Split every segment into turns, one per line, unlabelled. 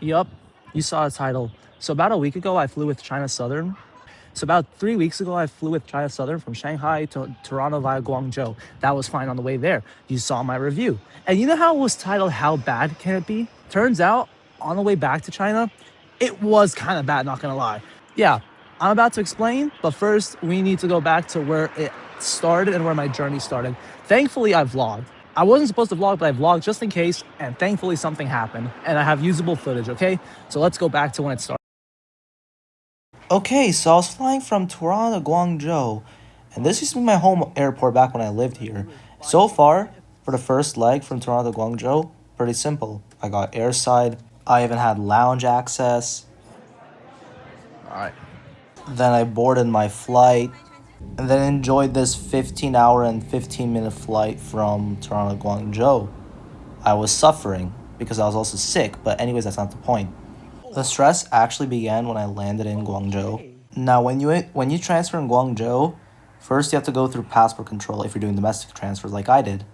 Yup, you saw the title. So about a week ago, I flew with China Southern. So about 3 weeks ago, I flew with China Southern from Shanghai to Toronto via Guangzhou. That was fine on the way there. You saw my review. And you know how it was titled, How Bad Can It Be? Turns out, on the way back to China, it was kind of bad, not gonna lie. Yeah, I'm about to explain, but first, we need to go back to where it started and where my journey started. Thankfully, I vlogged. I wasn't supposed to vlog, but I vlogged just in case, and thankfully something happened, and I have usable footage, okay? So let's go back to when it started. Okay, so I was flying from Toronto to Guangzhou, and this used to be my home airport back when I lived here. So far, for the first leg from Toronto to Guangzhou, pretty simple. I got airside, I even had lounge access,
Alright.
then I boarded my flight, and then enjoyed this 15-hour and 15-minute flight from Toronto to Guangzhou. I was suffering because I was also sick, but anyways, that's not the point. The stress actually began when I landed in Guangzhou. Now, when you transfer in Guangzhou, first you have to go through passport control if you're doing domestic transfers like I did.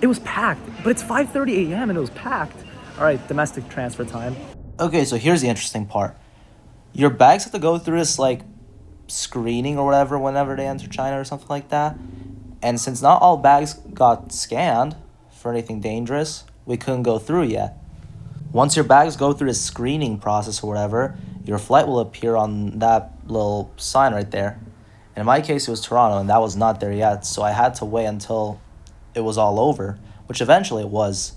It was packed, but it's 5:30 a.m. and it was packed. All right, domestic transfer time. Okay, so here's the interesting part. Your bags have to go through this like screening or whatever whenever they enter China or something like that. And since not all bags got scanned for anything dangerous, we couldn't go through yet. Once your bags go through the screening process or whatever, your flight will appear on that little sign right there. And in my case, it was Toronto, and that was not there yet, so I had to wait until it was all over, which eventually it was.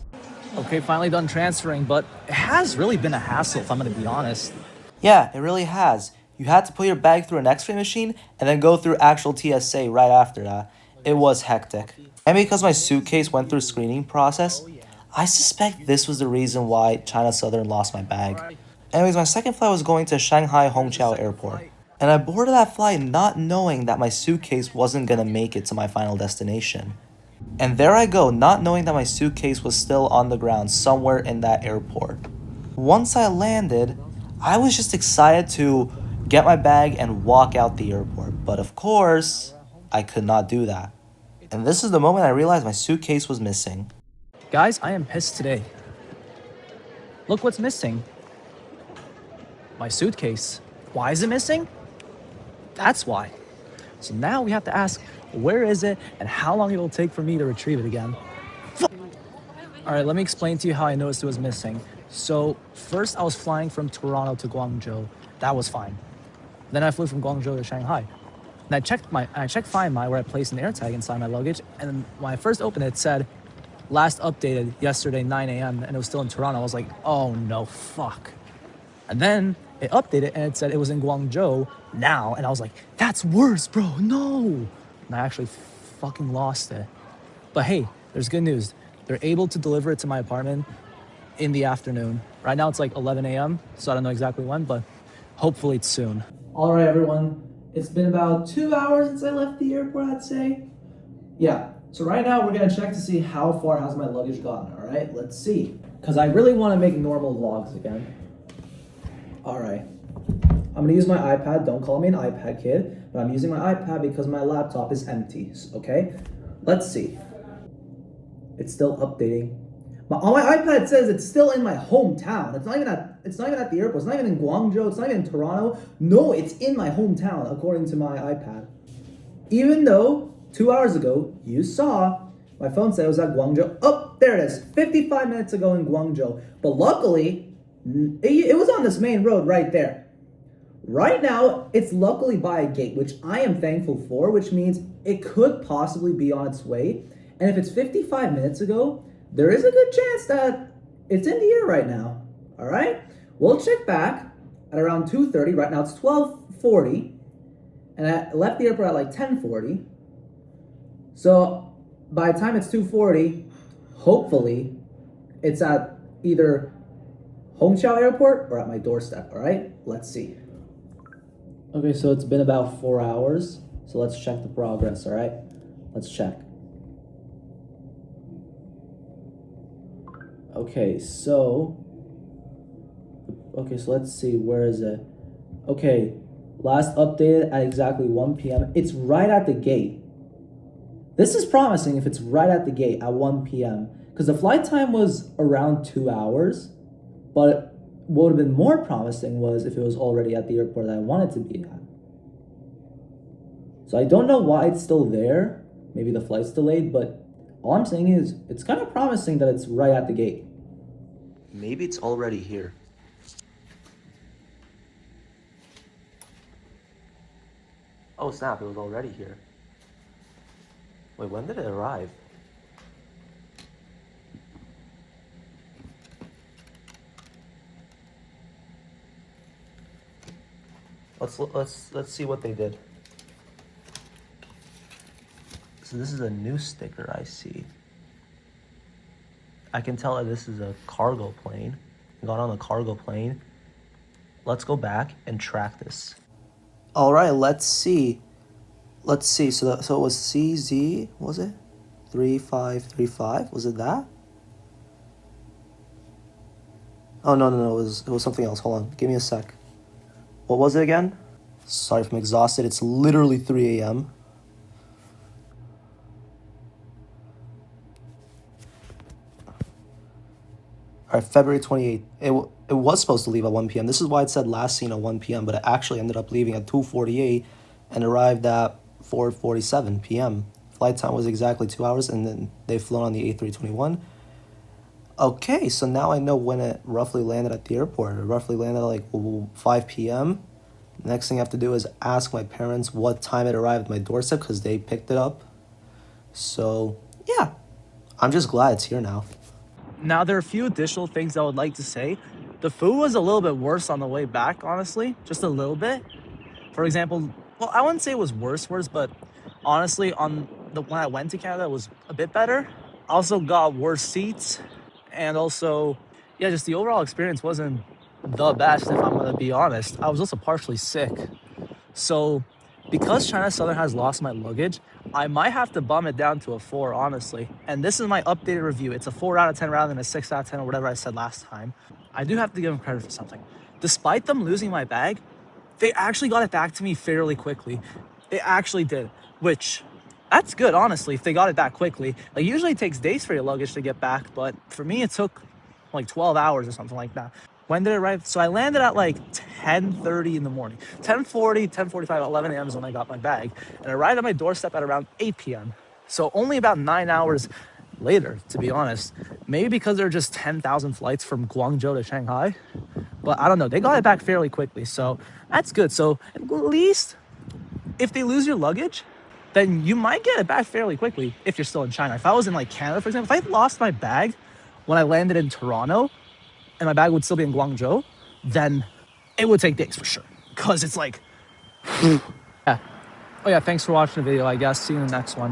Okay, finally done transferring, but it has really been a hassle, if I'm gonna be honest. Yeah, it really has. You had to put your bag through an x-ray machine and then go through actual TSA right after that. It was hectic. And because my suitcase went through a screening process, I suspect this was the reason why China Southern lost my bag. Anyways, my second flight was going to Shanghai Hongqiao Airport. And I boarded that flight not knowing that my suitcase wasn't gonna make it to my final destination. And there I go, not knowing that my suitcase was still on the ground somewhere in that airport. Once I landed, I was just excited to get my bag and walk out the airport. But of course, I could not do that. And this is the moment I realized my suitcase was missing. Guys, I am pissed today. Look what's missing. My suitcase. Why is it missing? That's why. So now we have to ask, where is it and how long it'll take for me to retrieve it again. All right, let me explain to you how I noticed it was missing. So first I was flying from Toronto to Guangzhou. That was fine. Then I flew from Guangzhou to Shanghai. And I checked Find My where I placed an AirTag inside my luggage, and when I first opened it, it said last updated yesterday 9 a.m. and it was still in Toronto. I was like, oh no, fuck. And then it updated and it said it was in Guangzhou now, and I was like, that's worse, bro, no. And I actually fucking lost it. But hey, there's good news. They're able to deliver it to my apartment in the afternoon. Right now it's like 11 a.m., so I don't know exactly when, but hopefully it's soon. All right, everyone. It's been about 2 hours since I left the airport, I'd say. Yeah, so right now we're gonna check to see how far has my luggage gotten, all right? Let's see. Because I really want to make normal vlogs again. All right. I'm gonna use my iPad. Don't call me an iPad kid, but I'm using my iPad because my laptop is empty, okay? Let's see. It's still updating. On my iPad it says it's still in my hometown. It's not even at the airport. It's not even in Guangzhou. It's not even in Toronto. No, it's in my hometown according to my iPad. Even though 2 hours ago you saw my phone said it was at Guangzhou. Oh, there it is. 55 minutes ago in Guangzhou. But luckily, it was on this main road right there. Right now, it's luckily by a gate, which I am thankful for, which means it could possibly be on its way. And if it's 55 minutes ago, there is a good chance that it's in the air right now. All right? We'll check back at around 2:30. Right now it's 12:40. And I left the airport at like 10:40. So by the time it's 2:40, hopefully it's at either Hongqiao Airport or at my doorstep. All right? Let's see. Okay, so it's been about 4 hours. So let's check the progress, all right? Let's check. Okay, so let's see, where is it? Okay, last updated at exactly 1 p.m. It's right at the gate. This is promising if it's right at the gate at 1 p.m. because the flight time was around 2 hours. But what would have been more promising was if it was already at the airport that I wanted to be at. So I don't know why it's still there. Maybe the flight's delayed, but all I'm saying is it's kind of promising that it's right at the gate. Maybe it's already here. Oh snap, it was already here. Wait, when did it arrive? Let's see what they did. So this is a new sticker I see. I can tell that this is a cargo plane. I got on a cargo plane. Let's go back and track this. All right, let's see. Let's see. So it was CZ, was it? 3535. Was it that? Oh no. It was something else. Hold on. Give me a sec. What was it again? Sorry if I'm exhausted. It's literally 3 a.m. All right, February 28th. It was supposed to leave at 1 p.m. This is why it said last seen at 1 p.m., but it actually ended up leaving at 2:48 and arrived at 4:47 p.m. Flight time was exactly 2 hours, and then they flown on the A321. Okay, so now I know when it roughly landed at the airport. It roughly landed at like 5 p.m. Next thing I have to do is ask my parents what time it arrived at my doorstep because they picked it up. So, yeah, I'm just glad it's here now. Now, there are a few additional things I would like to say. The food was a little bit worse on the way back, honestly, just a little bit. For example, well, I wouldn't say it was worse, but honestly, when I went to Canada, it was a bit better. I also got worse seats, and also, yeah, just the overall experience wasn't the best, if I'm gonna be honest. I was also partially sick. So, because China Southern has lost my luggage, I might have to bump it down to a 4, honestly. And this is my updated review. It's a 4 out of 10 rather than a 6 out of 10 or whatever I said last time. I do have to give them credit for something. Despite them losing my bag, they actually got it back to me fairly quickly. They actually did, which that's good, honestly, if they got it back quickly. Like, usually it takes days for your luggage to get back, but for me, it took like 12 hours or something like that. When did it arrive? So I landed at like 10:30 in the morning. 10:40, 10:45, 11 a.m. is when I got my bag. And I arrived at my doorstep at around 8 p.m. So only about 9 hours later, to be honest. Maybe because there are just 10,000 flights from Guangzhou to Shanghai. But I don't know. They got it back fairly quickly. So that's good. So at least if they lose your luggage, then you might get it back fairly quickly if you're still in China. If I was in like Canada, for example, if I lost my bag when I landed in Toronto and my bag would still be in Guangzhou, then it would take days for sure. Because it's like, yeah. Oh yeah, thanks for watching the video, I guess. See you in the next one.